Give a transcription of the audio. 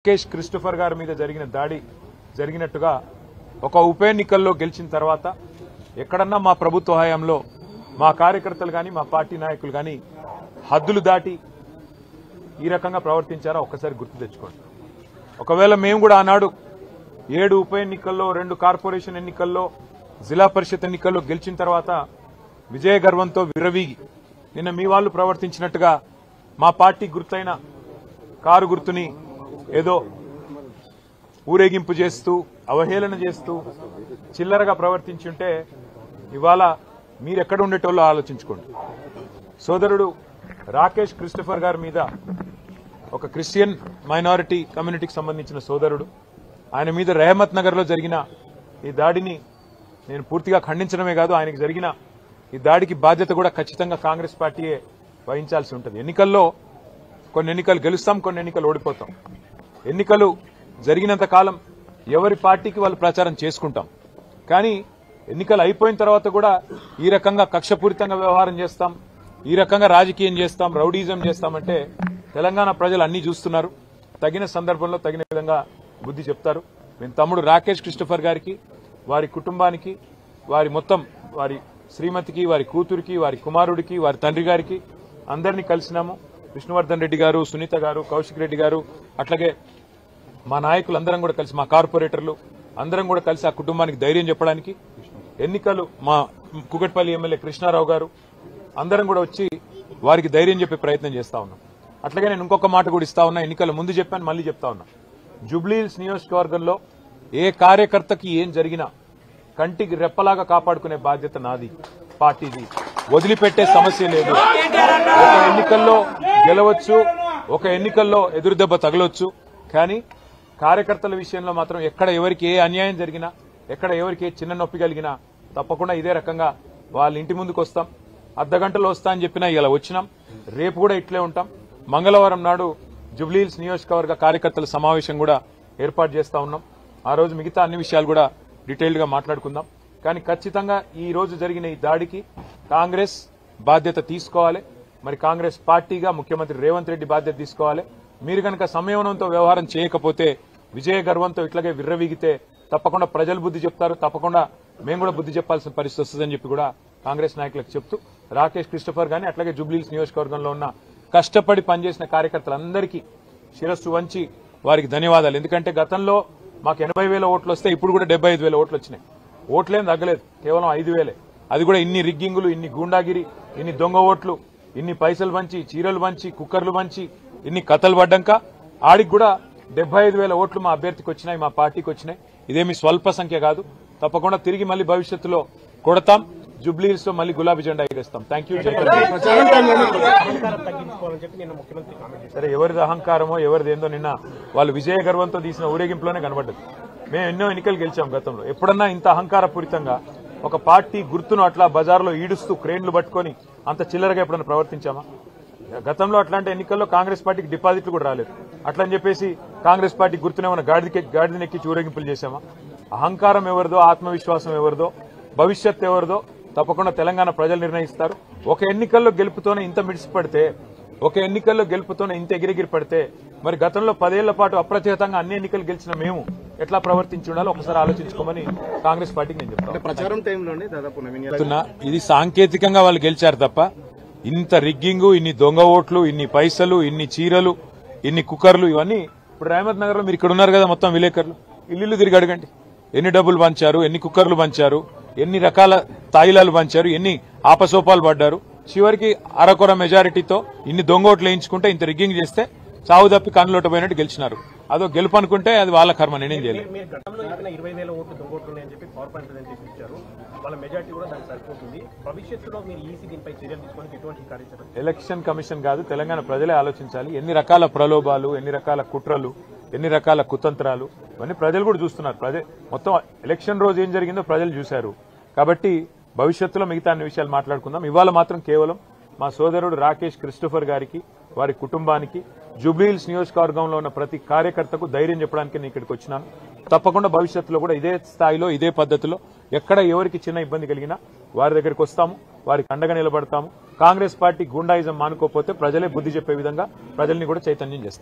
Rakesh Christopher గారి మీద జరిగిన దాడి జరిగినట్టుగా ఒక ఉప ఎన్నికల్లో గెలిచిన తర్వాత ఎక్కడన్నా మా ప్రభుత్వ హయాంలో మా కార్యకర్తలు కానీ మా పార్టీ నాయకులు కానీ హద్దులు దాటి ఈ రకంగా ప్రవర్తించారా ఒక్కసారి గుర్తు తెచ్చుకోండి. ఒకవేళ మేము కూడా ఆనాడు 7 ఉప ఎన్నికల్లో 2 కార్పొరేషన్ ఎన్నికల్లో జిల్లా పరిషత్ ఎన్నికల్లో గెలిచిన తర్వాత విజయ గర్వంతో విర్రవీగి నిన్న మీ వాళ్ళు ప్రవర్తించినట్టుగా మా పార్టీ గుర్తైన కారు గుర్తుని ఏదో ఊరేగింపు చేస్తూ అవహేళన చేస్తూ చిల్లరగా ప్రవర్తించుంటే ఇవాళ మీరెక్కడ ఉండేటోళ్ళో ఆలోచించుకోండి. సోదరుడు రాకేష్ క్రిస్టోఫర్ గారి మీద ఒక క్రిస్టియన్ మైనారిటీ కమ్యూనిటీకి సంబంధించిన సోదరుడు, ఆయన మీద రెహమత్ నగర్ లో జరిగిన ఈ దాడిని నేను పూర్తిగా ఖండించడమే కాదు, ఆయనకి జరిగిన ఈ దాడికి బాధ్యత కూడా ఖచ్చితంగా కాంగ్రెస్ పార్టీయే వహించాల్సి ఉంటుంది. ఎన్నికల్లో కొన్ని ఎన్నికలు గెలుస్తాం, కొన్ని ఎన్నికలు ఓడిపోతాం. ఎన్నికలు జరిగినంత కాలం ఎవరి పార్టీకి వాళ్ళు ప్రచారం చేసుకుంటాం. కానీ ఎన్నికలు అయిపోయిన తర్వాత కూడా ఈ రకంగా కక్షపూరితంగా వ్యవహారం చేస్తాం, ఈ రకంగా రాజకీయం చేస్తాం, రౌడీజం చేస్తామంటే తెలంగాణ ప్రజలు అన్ని చూస్తున్నారు. తగిన సందర్భంలో తగిన విధంగా బుద్ధి చెప్తారు. మేము తమ్ముడు రాకేష్ క్రిస్టోఫర్ గారికి, వారి కుటుంబానికి, వారి శ్రీమతికి, వారి కూతురికి, వారి కుమారుడికి, వారి తండ్రి గారికి అందరినీ కలిసినాము. విష్ణువర్ధన్ రెడ్డి గారు, సునీత గారు, కౌశిక్ రెడ్డి గారు, అట్లాగే మా నాయకులు అందరం కూడా కలిసి, మా కార్పొరేటర్లు అందరం కూడా కలిసి ఆ కుటుంబానికి ధైర్యం చెప్పడానికి ఎన్నికలు మా కుకట్పల్లి ఎమ్మెల్యే కృష్ణారావు గారు అందరం కూడా వచ్చి వారికి ధైర్యం చెప్పే ప్రయత్నం చేస్తా ఉన్నాం. అట్లాగే నేను ఇంకొక మాట కూడా ఇస్తా ఉన్నా, ఎన్నికల ముందు చెప్పాను, మళ్ళీ చెప్తా ఉన్నా. జూబ్లీహిల్స్ నియోజకవర్గంలో ఏ కార్యకర్తకి ఏం జరిగినా కంటికి రెప్పలాగా కాపాడుకునే బాధ్యత నాది, పార్టీది. వదిలిపెట్టే సమస్య లేదు. ఒక ఎన్నికల్లో గెలవచ్చు, ఒక ఎన్నికల్లో ఎదురుదెబ్బ తగలొచ్చు, కానీ కార్యకర్తల విషయంలో మాత్రం ఎక్కడ ఎవరికి ఏ అన్యాయం జరిగినా, ఎక్కడ ఎవరికి ఏ చిన్న నొప్పి కలిగినా తప్పకుండా ఇదే రకంగా వాళ్ళ ఇంటి ముందుకు వస్తాం. అర్ధగంటలో వస్తా అని చెప్పినా ఇలా వచ్చినాం. రేపు కూడా ఇట్లే ఉంటాం. మంగళవారం నాడు జూబ్లీహిల్స్ నియోజకవర్గ కార్యకర్తల సమావేశం కూడా ఏర్పాటు చేస్తా ఉన్నాం. ఆ రోజు మిగతా అన్ని విషయాలు కూడా డీటెయిల్డ్ గా మాట్లాడుకుందాం. కానీ ఖచ్చితంగా ఈ రోజు జరిగిన ఈ దాడికి కాంగ్రెస్ బాధ్యత తీసుకోవాలి. మరి కాంగ్రెస్ పార్టీగా ముఖ్యమంత్రి రేవంత్ రెడ్డి బాధ్యత తీసుకోవాలి. మీరు కనుక సంయమనంతో వ్యవహారం చేయకపోతే, విజయ గర్వంతో ఇట్లాగే విర్రవీగితే తప్పకుండా ప్రజలు బుద్ధి చెప్తారు, తప్పకుండా మేము కూడా బుద్ధి చెప్పాల్సిన పరిస్థితి వస్తుందని చెప్పి కూడా కాంగ్రెస్ నాయకులకు చెప్తూ, రాకేష్ క్రిస్టోఫర్ గాని అట్లాగే జూబ్లీహిల్స్ నియోజకవర్గంలో ఉన్న కష్టపడి పనిచేసిన కార్యకర్తలందరికీ శిరస్సు వంచి వారికి ధన్యవాదాలు. ఎందుకంటే గతంలో మాకు 80,000 ఓట్లు వస్తే ఇప్పుడు కూడా 75,000 ఓట్లు వచ్చినాయి. ఓట్లేం తగ్గలేదు, కేవలం 5,000. అది కూడా ఇన్ని రిగ్గింగులు, ఇన్ని గూండాగిరి, ఇన్ని దొంగ ఓట్లు, ఇన్ని పైసలు పంచి, చీరలు పంచి, కుక్కర్లు పంచి, ఇన్ని కథలు పడ్డాక ఆడికి కూడా 75,000 ఓట్లు మా అభ్యర్థికి వచ్చినాయి, మా పార్టీకి వచ్చినాయి. ఇదేమి స్వల్ప సంఖ్య కాదు. తప్పకుండా తిరిగి మళ్ళీ భవిష్యత్తులో కొడతాం. జూబ్లీహిల్స్ లో మళ్ళీ గులాబీ జెండా ఎగరేస్తాం. Thank you. సరే, ఎవరిది అహంకారమో ఎవరిది ఏందో నిన్న వాళ్ళు విజయ గర్వంతో తీసిన ఊరేగింపులోనే కనబడ్డది. మేము ఎన్నో ఎన్నికలు గెలిచాం గతంలో. ఎప్పుడన్నా ఇంత అహంకారపూరితంగా ఒక పార్టీ గుర్తును అట్లా బజార్లో ఈడుస్తూ క్రేన్లు పట్టుకొని అంత చిల్లరగా ఎప్పుడన్నా ప్రవర్తించామా? గతంలో అట్లాంటి ఎన్నికల్లో కాంగ్రెస్ పార్టీకి డిపాజిట్లు కూడా రాలేదు. అట్లని చెప్పేసి కాంగ్రెస్ పార్టీ గుర్తునేమన్నా గాడిదనెక్కి ఊరేగింపులు చేశామా? అహంకారం ఎవరిదో, ఆత్మవిశ్వాసం ఎవరిదో, భవిష్యత్ ఎవరిదో తప్పకుండా తెలంగాణ ప్రజలు నిర్ణయిస్తారు. ఒక ఎన్నికల్లో గెలుపుతోనే ఇంత మిడిసిపడితే, ఒక ఎన్నికల్లో గెలుపుతోనే ఇంత ఎగిరెగిరి పడితే, మరి గతంలో 10 ఏళ్ల పాటు అప్రతిహతంగా అన్ని ఎన్నికలు గెలిచిన మేము ఎట్లా ప్రవర్తించి ఉండాలో ఒకసారి ఆలోచించుకోమని కాంగ్రెస్ పార్టీకి నేను చెప్తాను. ప్రచారం టైంలోనే దాదాపు ఇది సాంకేతికంగా వాళ్ళు గెలిచారు తప్ప ఇంత రిగ్గింగు, ఇన్ని దొంగ ఓట్లు, ఇన్ని పైసలు, ఇన్ని చీరలు, ఇన్ని కుక్కర్లు, ఇవన్నీ ఇప్పుడు రెహమత్ నగర్ లో మీరు ఇక్కడ ఉన్నారు కదా, మొత్తం విలేకరులు ఇల్లు తిరిగి అడగండి. ఎన్ని డబ్బులు పంచారు, ఎన్ని కుక్కర్లు పంచారు, ఎన్ని రకాల తాయిలాలు పంచారు, ఎన్ని ఆపసోపాలు పడ్డారు. చివరికి అరకొర మెజారిటీతో ఇన్ని దొంగ ఓట్లు వేయించుకుంటే, ఇంత రిగ్గింగ్ చేస్తే చావు తప్పి కన్నులోట పోయినట్టు గెలిచినారు. అదో గెలుపు అనుకుంటే అది వాళ్ళ కర్మ, నేనేం చేయలేదు. ఎలక్షన్ కమిషన్ కాదు, తెలంగాణ ప్రజలే ఆలోచించాలి. ఎన్ని రకాల ప్రలోభాలు, ఎన్ని రకాల కుట్రలు, ఎన్ని రకాల కుతంత్రాలు, ఇవన్నీ ప్రజలు కూడా చూస్తున్నారు. మొత్తం ఎలక్షన్ రోజు ఏం జరిగిందో ప్రజలు చూశారు. కాబట్టి భవిష్యత్తులో మిగతా అన్ని విషయాలు మాట్లాడుకుందాం. ఇవాళ మాత్రం కేవలం మా సోదరుడు రాకేష్ క్రిస్టోఫర్ గారికి, వారి కుటుంబానికి, జూబ్లీహిల్స్ నియోజకవర్గంలో ఉన్న ప్రతి కార్యకర్తకు ధైర్యం చెప్పడానికి నేను ఇక్కడికి వచ్చినాను. తప్పకుండా భవిష్యత్తులో కూడా ఇదే స్థాయిలో, ఇదే పద్ధతిలో ఎక్కడ ఎవరికి చిన్న ఇబ్బంది కలిగినా వారి దగ్గరికి వస్తాము, వారికి అండగా నిలబడతాము. కాంగ్రెస్ పార్టీ గుండాయిజం మానుకోకపోతే ప్రజలే బుద్ధి చెప్పే విధంగా ప్రజల్ని కూడా చైతన్యం చేస్తాం.